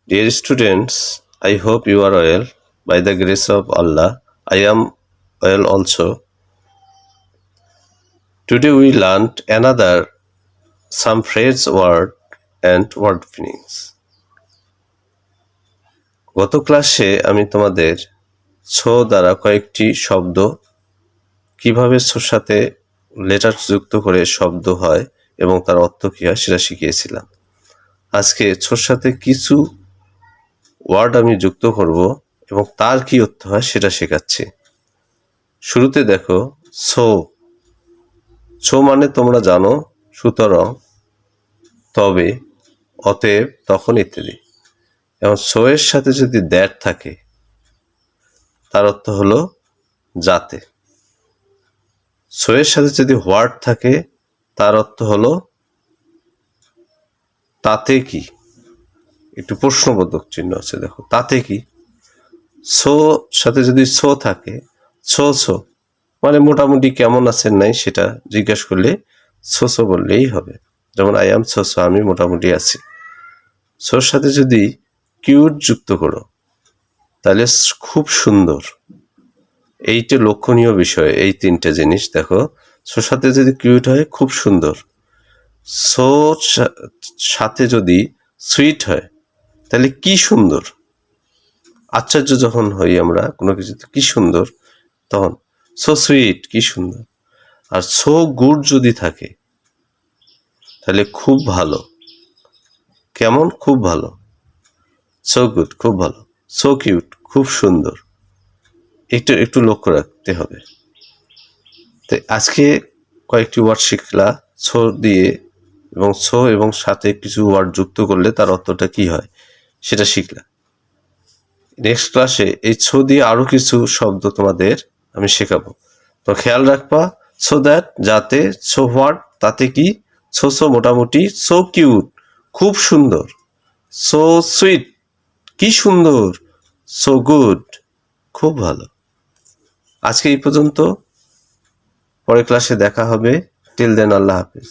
Dear students, I hope you are well. By the grace of Allah, I am well also. Today we learned another some phrase word and word meanings. গত ক্লাসে আমি তোমাদের ছো দ্বারা কয়েকটি শব্দ কিভাবে ছোর সাথে লেটার যুক্ত করে শব্দ হয় এবং তার অর্থ কী হয় সেটা শিখিয়েছিলাম। আজকে ছোর সাথে কিছু ওয়ার্ড আমি যুক্ত করব এবং তার কি অর্থ হয় সেটা শেখাচ্ছি। শুরুতে দেখো ছো। ছো মানে তোমরা জানো সুতরাং, তবে, অতএব, তখন ইত্যাদি। এবং ছো এর সাথে যদি দ্যাট থাকে তার অর্থ হলো যাতে। ছো এর সাথে যদি হোয়াট থাকে তার অর্থ হলো তাতে কি। একটু প্রশ্নবোধক চিহ্ন আছে, দেখো তাতে কি। ছো সাথে যদি ছো থাকে, ছো ছো মানে মোটামুটি কেমন আছেন নাই সেটা জিজ্ঞাসা করলে ছো ছো বললেই হবে। যেমন আই এম ছো ছো, আমি মোটামুটি আছি। ছোর সাথে যদি কিউট যুক্ত করো তাহলে খুব সুন্দর। এইটা লক্ষণীয় বিষয়, এই তিনটে জিনিস দেখো। ছোর সাথে যদি কিউট হয় খুব সুন্দর। ছোর সাথে যদি সুইট হয় তাহলে কি সুন্দর। আশ্চর্য যখন হই আমরা কোনো কিছুতে কি সুন্দর, তখন সো সুইট, কি সুন্দর। আর সো গুড যদি থাকে তাহলে খুব ভালো। কেমন, খুব ভালো। সো গুড, খুব ভালো। সো কিউট, খুব সুন্দর। একটু লক্ষ্য রাখতে হবে। তো আজকে কয়েকটি ওয়ার্ড শিখলা ছো দিয়ে, এবং ছো এবং সাথে কিছু ওয়ার্ড যুক্ত করলে তার অর্থটা কি হয় সেটা শিখলা। নেক্সট ক্লাসে এই ছো দিয়ে আরো কিছু শব্দ তোমাদের আমি শেখাবো। তো খেয়াল রাখবা। সো দ্যাট যাতে, সো হোয়াট তাতে কি, সো সো মোটামুটি, সো কিউট খুব সুন্দর, সো সুইট কি সুন্দর, সো গুড খুব ভালো। আজকে এই পর্যন্ত, পরের ক্লাসে দেখা হবে। টিল দেন, আল্লাহ হাফেজ।